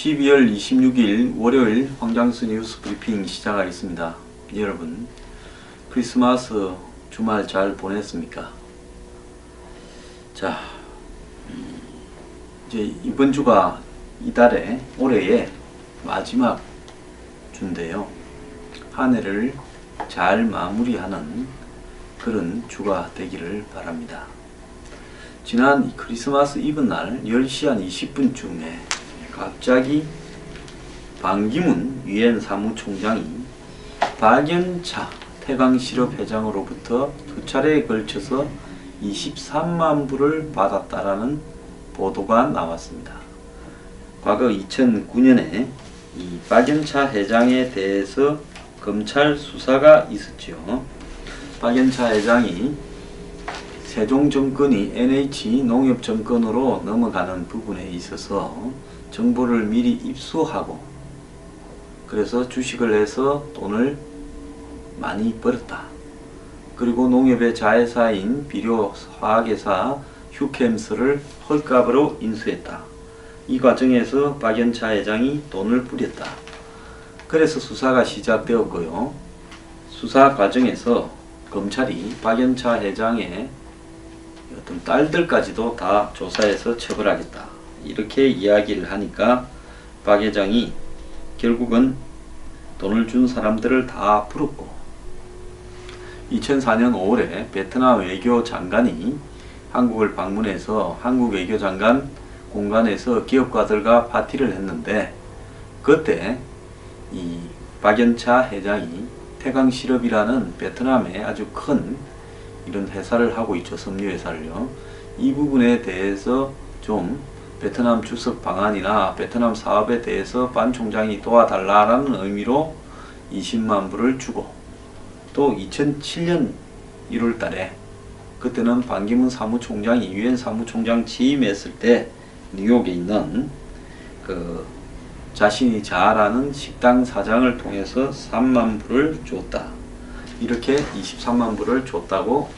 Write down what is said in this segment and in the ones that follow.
12월 26일 월요일 황장수 뉴스 브리핑 시작하겠습니다. 여러분, 크리스마스 주말 잘 보냈습니까? 자, 이제 이번 주가 이달의 올해의 마지막 주인데요. 한 해를 잘 마무리하는 그런 주가 되기를 바랍니다. 지난 크리스마스 이브 날 10시 한 20분쯤에 갑자기 반기문 유엔 사무총장이 박연차 태광실업 회장으로부터 두 차례에 걸쳐서 23만 불을 받았다라는 보도가 나왔습니다. 과거 2009년에 이 박연차 회장에 대해서 검찰 수사가 있었죠. 박연차 회장이 세종 정권이 NH 농협 정권으로 넘어가는 부분에 있어서 정보를 미리 입수하고 그래서 주식을 해서 돈을 많이 벌었다. 그리고 농협의 자회사인 비료화학회사 휴캠스를 헐값으로 인수했다. 이 과정에서 박연차 회장이 돈을 뿌렸다. 그래서 수사가 시작되었고요. 수사 과정에서 검찰이 박연차 회장의 어떤 딸들까지도 다 조사해서 처벌하겠다. 이렇게 이야기를 하니까 박 회장이 결국은 돈을 준 사람들을 다 풀었고 2004년 5월에 베트남 외교장관이 한국을 방문해서 한국 외교장관 공간에서 기업가들과 파티를 했는데 그때 이 박연차 회장이 태광실업이라는 베트남에 아주 큰 이런 회사를 하고 있죠. 섬유회사를요. 이 부분에 대해서 좀 베트남 주석 방안이나 베트남 사업에 대해서 반 총장이 도와달라는 의미로 20만 불을 주고 또 2007년 1월 달에 그때는 반기문 사무총장이 유엔 사무총장 취임했을 때 뉴욕에 있는 그 자신이 잘 아는 식당 사장을 통해서 3만 불을 줬다. 이렇게 23만 불을 줬다고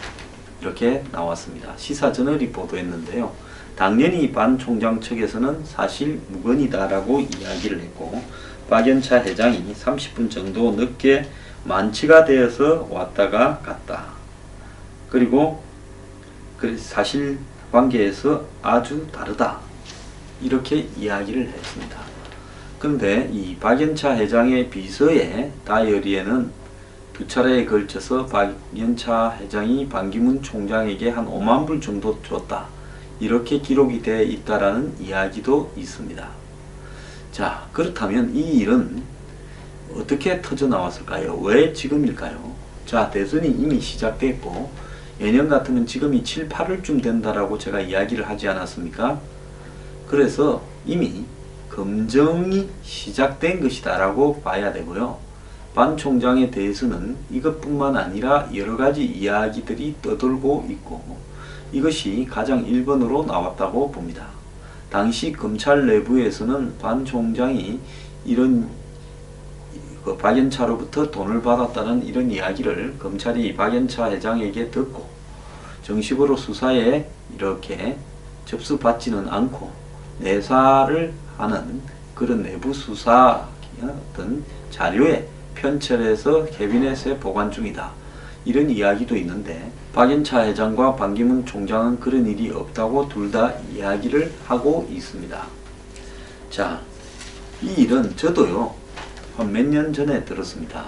이렇게 나왔습니다. 시사저널이 보도했는데요. 당연히 반 총장 측에서는 사실 무근이다라고 이야기를 했고 박연차 회장이 30분 정도 늦게 만취가 되어서 왔다가 갔다. 그리고 사실 관계에서 아주 다르다. 이렇게 이야기를 했습니다. 그런데 이 박연차 회장의 비서의 다이어리에는 두 차례에 걸쳐서 박연차 회장이 반기문 총장에게 한 5만 불 정도 줬다. 이렇게 기록이 되어 있다라는 이야기도 있습니다. 자, 그렇다면 이 일은 어떻게 터져 나왔을까요? 왜 지금일까요? 자, 대선이 이미 시작됐고 예년 같으면 지금이 7, 8월쯤 된다라고 제가 이야기를 하지 않았습니까? 그래서 이미 검증이 시작된 것이다 라고 봐야 되고요. 반 총장에 대해서는 이것뿐만 아니라 여러가지 이야기들이 떠돌고 있고 이것이 가장 1번으로 나왔다고 봅니다. 당시 검찰 내부에서는 반 총장이 이런 박연차로부터 돈을 받았다는 이런 이야기를 검찰이 박연차 회장에게 듣고 정식으로 수사에 이렇게 접수받지는 않고 내사를 하는 그런 내부 수사 어떤 자료에 편철해서 캐비넷에 보관 중이다. 이런 이야기도 있는데 박연차 회장과 반기문 총장은 그런 일이 없다고 둘 다 이야기를 하고 있습니다. 자, 이 일은 저도요 한 몇 년 전에 들었습니다.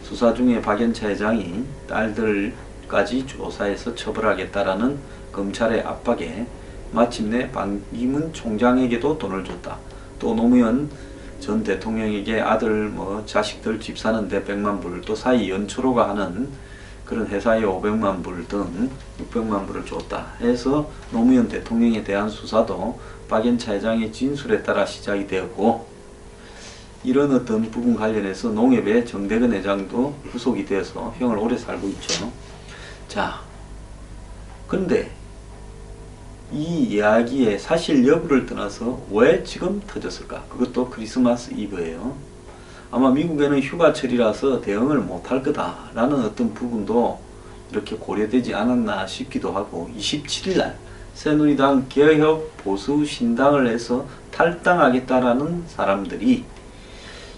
수사 중에 박연차 회장이 딸들까지 조사해서 처벌하겠다라는 검찰의 압박에 마침내 반기문 총장에게도 돈을 줬다. 또 노무현 전 대통령에게 아들 자식들 집 사는데 100만 불, 또 사이 연초로가 하는 그런 회사에 500만 불 등 600만 불을 줬다 해서 노무현 대통령에 대한 수사도 박연차 회장의 진술에 따라 시작이 되었고 이런 어떤 부분 관련해서 농협의 정대근 회장도 구속이 되어서 형을 오래 살고 있죠. 자, 그런데 이 이야기의 사실 여부를 떠나서 왜 지금 터졌을까? 그것도 크리스마스 이브예요. 아마 미국에는 휴가철이라서 대응을 못할 거다라는 어떤 부분도 이렇게 고려되지 않았나 싶기도 하고 27일 날 새누리당 개혁 보수 신당을 해서 탈당하겠다라는 사람들이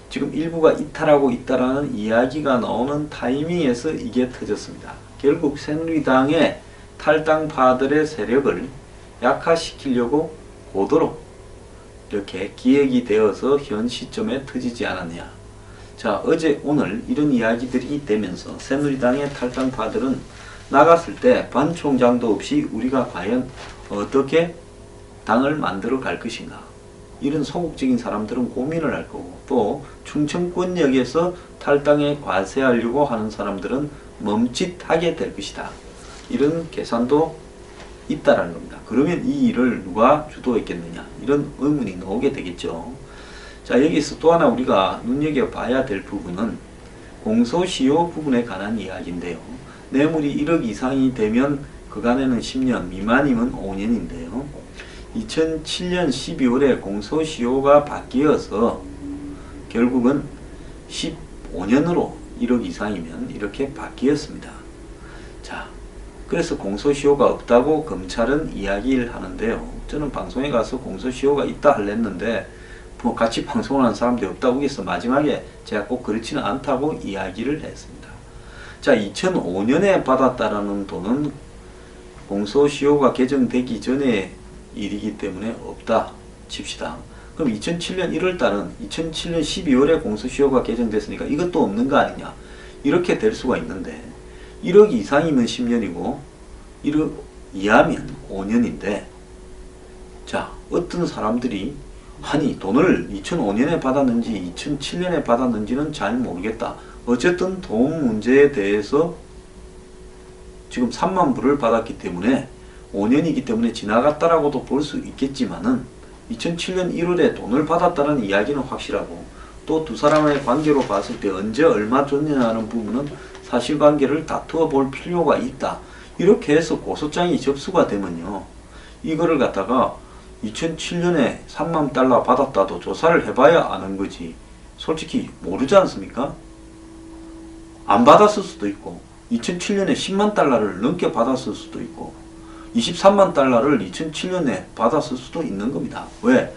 지금 일부가 이탈하고 있다라는 이야기가 나오는 타이밍에서 이게 터졌습니다. 결국 새누리당의 탈당파들의 세력을 약화시키려고 고도로 이렇게 기획이 되어서 현 시점에 터지지 않았냐. 자, 어제 오늘 이런 이야기들이 되면서 새누리당의 탈당파들은 나갔을 때 반 총장도 없이 우리가 과연 어떻게 당을 만들어 갈 것인가. 이런 소극적인 사람들은 고민을 할 거고, 또 충청권역에서 탈당에 과세하려고 하는 사람들은 멈칫하게 될 것이다. 이런 계산도 있다라는 겁니다. 그러면 이 일을 누가 주도했겠느냐, 이런 의문이 나오게 되겠죠. 자, 여기서 또 하나 우리가 눈여겨봐야 될 부분은 공소시효 부분에 관한 이야기인데요. 뇌물이 1억 이상이 되면 그간에는 10년, 미만이면 5년인데요. 2007년 12월에 공소시효가 바뀌어서 결국은 15년으로 1억 이상이면 이렇게 바뀌었습니다. 자, 그래서 공소시효가 없다고 검찰은 이야기를 하는데요. 저는 방송에 가서 공소시효가 있다 할랬는데 뭐 같이 방송을 한 사람들이 없다고 해서 마지막에 제가 꼭 그렇지는 않다고 이야기를 했습니다. 자, 2005년에 받았다라는 돈은 공소시효가 개정되기 전에 일이기 때문에 없다 칩시다. 그럼 2007년 1월달은 2007년 12월에 공소시효가 개정됐으니까 이것도 없는 거 아니냐, 이렇게 될 수가 있는데 1억 이상이면 10년이고 1억 이하면 5년인데, 자, 어떤 사람들이 아니 돈을 2005년에 받았는지 2007년에 받았는지는 잘 모르겠다. 어쨌든 돈 문제에 대해서 지금 3만 불을 받았기 때문에 5년이기 때문에 지나갔다라고도 볼 수 있겠지만은 2007년 1월에 돈을 받았다는 이야기는 확실하고, 또 두 사람의 관계로 봤을 때 언제 얼마 줬느냐는 부분은 사실관계를 다투어 볼 필요가 있다. 이렇게 해서 고소장이 접수가 되면요, 이거를 갖다가 2007년에 3만 달러 받았다도 조사를 해봐야 아는 거지, 솔직히 모르지 않습니까? 안 받았을 수도 있고 2007년에 10만 달러를 넘게 받았을 수도 있고 23만 달러를 2007년에 받았을 수도 있는 겁니다. 왜?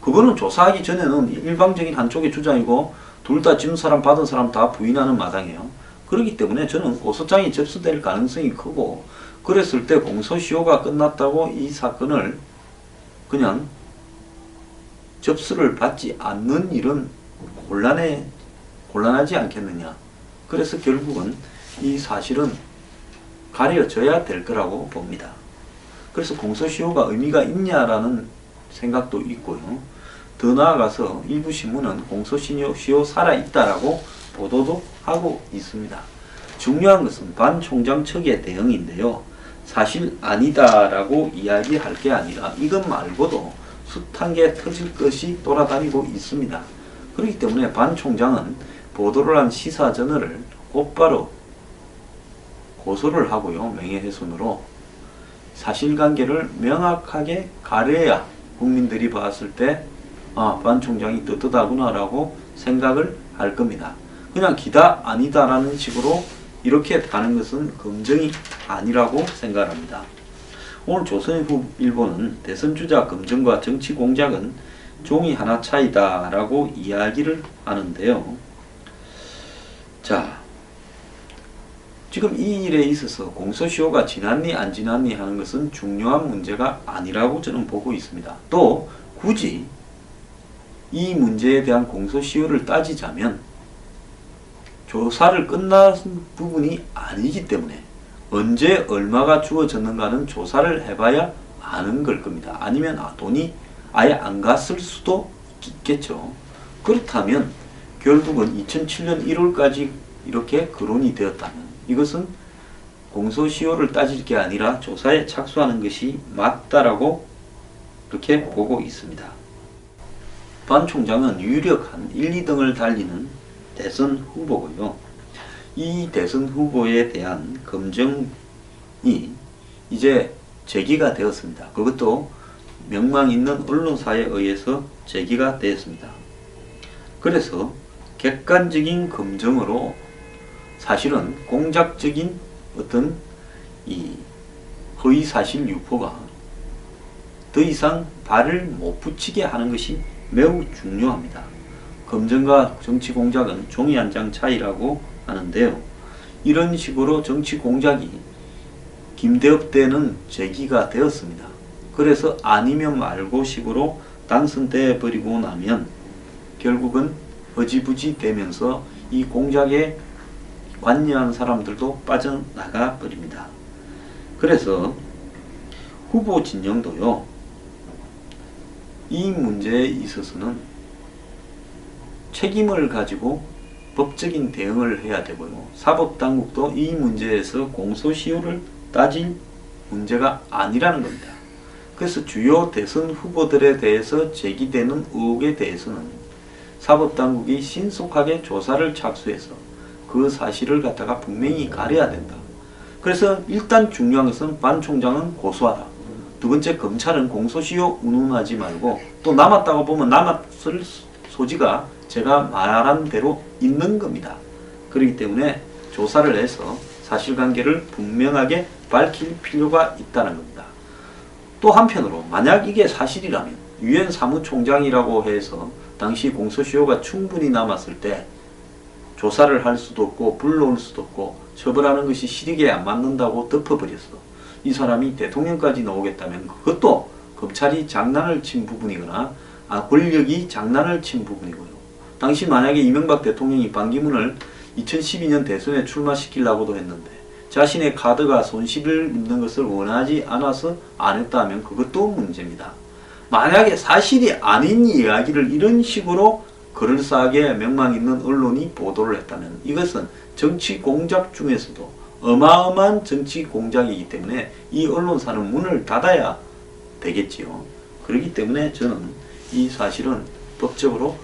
그거는 조사하기 전에는 일방적인 한쪽의 주장이고 둘 다 지는 사람 받은 사람 다 부인하는 마당이에요. 그렇기 때문에 저는 고소장이 접수될 가능성이 크고, 그랬을 때 공소시효가 끝났다고 이 사건을 그냥 접수를 받지 않는 일은 곤란하지 않겠느냐. 그래서 결국은 이 사실은 가려져야 될 거라고 봅니다. 그래서 공소시효가 의미가 있냐라는 생각도 있고요. 더 나아가서 일부 신문은 공소시효 살아있다라고 보도도 하고 있습니다. 중요한 것은 반 총장 측의 대응인데요. 사실 아니다라고 이야기할 게 아니라 이것 말고도 숱한 게 터질 것이 돌아다니고 있습니다. 그렇기 때문에 반 총장은 보도를 한 시사저널을 곧바로 고소를 하고요, 명예훼손으로 사실관계를 명확하게 가려야 국민들이 봤을 때 반 총장이 떳떳하구나 라고 생각을 할 겁니다. 그냥 기다 아니다 라는 식으로 이렇게 가는 것은 검증이 아니라고 생각합니다. 오늘 조선일보는 대선주자 검증과 정치 공작은 종이 하나 차이다 라고 이야기를 하는데요. 자, 지금 이 일에 있어서 공소시효가 지났니 안 지났니 하는 것은 중요한 문제가 아니라고 저는 보고 있습니다. 또 굳이 이 문제에 대한 공소시효를 따지자면 조사를 끝난 부분이 아니기 때문에 언제 얼마가 주어졌는가는 조사를 해봐야 아는 걸 겁니다. 아니면 돈이 아예 안 갔을 수도 있겠죠. 그렇다면 결국은 2007년 1월까지 이렇게 거론이 되었다면 이것은 공소시효를 따질 게 아니라 조사에 착수하는 것이 맞다라고 그렇게 보고 있습니다. 반 총장은 유력한 1, 2등을 달리는 대선 후보고요. 이 대선 후보에 대한 검증이 이제 제기가 되었습니다. 그것도 명망 있는 언론사에 의해서 제기가 되었습니다. 그래서 객관적인 검증으로 사실은 공작적인 어떤 이 허위사실 유포가 더 이상 발을 못 붙이게 하는 것이 매우 중요합니다. 검증과 정치 공작은 종이 한 장 차이라고 하는데요. 이런 식으로 정치 공작이 김대엽 때는 제기가 되었습니다. 그래서 아니면 말고 식으로 당선돼 버리고 나면 결국은 허지부지 되면서 이 공작에 관여한 사람들도 빠져나가 버립니다. 그래서 후보 진영도요, 이 문제에 있어서는 책임을 가지고 법적인 대응을 해야 되고요. 사법당국도 이 문제에서 공소시효를 따질 문제가 아니라는 겁니다. 그래서 주요 대선 후보들에 대해서 제기되는 의혹에 대해서는 사법당국이 신속하게 조사를 착수해서 그 사실을 갖다가 분명히 가려야 된다. 그래서 일단 중요한 것은 반 총장은 고소하라. 두 번째, 검찰은 공소시효 운운하지 말고, 또 남았다고 보면 남았을 소지가 제가 말한 대로 있는 겁니다. 그렇기 때문에 조사를 해서 사실관계를 분명하게 밝힐 필요가 있다는 겁니다. 또 한편으로 만약 이게 사실이라면 유엔 사무총장이라고 해서 당시 공소시효가 충분히 남았을 때 조사를 할 수도 없고 불러올 수도 없고 처벌하는 것이 실익에 안 맞는다고 덮어버렸어. 이 사람이 대통령까지 나오겠다면 그것도 검찰이 장난을 친 부분이거나 권력이 장난을 친 부분이고요. 당시 만약에 이명박 대통령이 반기문을 2012년 대선에 출마시키려고도 했는데 자신의 카드가 손실을 입는 것을 원하지 않아서 안 했다 하면 그것도 문제입니다. 만약에 사실이 아닌 이야기를 이런 식으로 그럴싸하게 명망 있는 언론이 보도를 했다면 이것은 정치 공작 중에서도 어마어마한 정치 공작이기 때문에 이 언론사는 문을 닫아야 되겠지요. 그렇기 때문에 저는 이 사실은 법적으로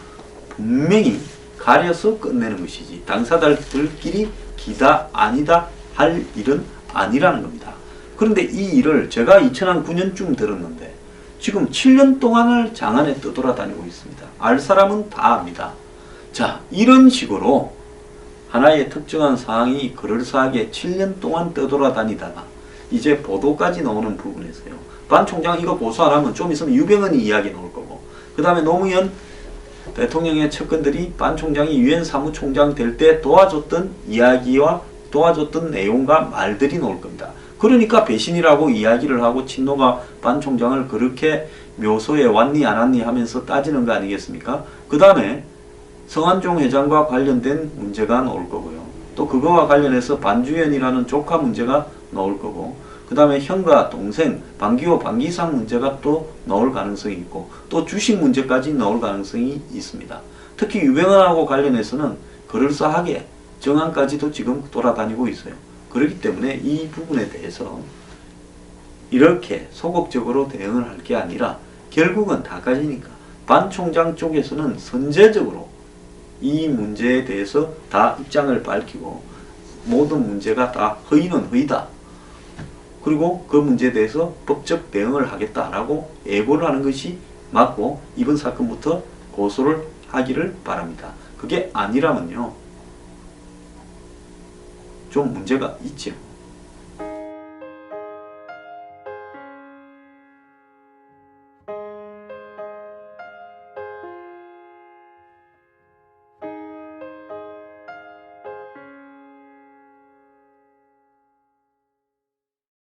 분명히 가려서 끝내는 것이지 당사자들끼리 기다 아니다 할 일은 아니라는 겁니다. 그런데 이 일을 제가 2009년쯤 들었는데 지금 7년 동안을 장안에 떠돌아다니고 있습니다. 알 사람은 다 압니다. 자, 이런 식으로 하나의 특정한 사항이 그럴싸하게 7년 동안 떠돌아다니다가 이제 보도까지 나오는 부분에서요. 반 총장 이거 고소 안 하면 좀 있으면 유병헌이 이야기 나올 거고, 그 다음에 노무현 대통령의 측근들이 반 총장이 유엔 사무총장 될 때 도와줬던 이야기와 도와줬던 내용과 말들이 나올 겁니다. 그러니까 배신이라고 이야기를 하고 친노가 반 총장을 그렇게 묘소에 왔니 안 왔니 하면서 따지는 거 아니겠습니까? 그 다음에 성한종 회장과 관련된 문제가 나올 거고요. 또 그거와 관련해서 반주연이라는 조카 문제가 나올 거고, 그 다음에 형과 동생 반기호 반기상 문제가 또 나올 가능성이 있고, 또 주식 문제까지 나올 가능성이 있습니다. 특히 유병헌하고 관련해서는 그럴싸하게 정황까지도 지금 돌아다니고 있어요. 그렇기 때문에 이 부분에 대해서 이렇게 소극적으로 대응을 할 게 아니라 결국은 다 가지니까 반 총장 쪽에서는 선제적으로 이 문제에 대해서 다 입장을 밝히고 모든 문제가 다 허위는 허위다. 그리고 그 문제에 대해서 법적 대응을 하겠다라고 예고를 하는 것이 맞고 이번 사건부터 고소를 하기를 바랍니다. 그게 아니라면요, 좀 문제가 있죠.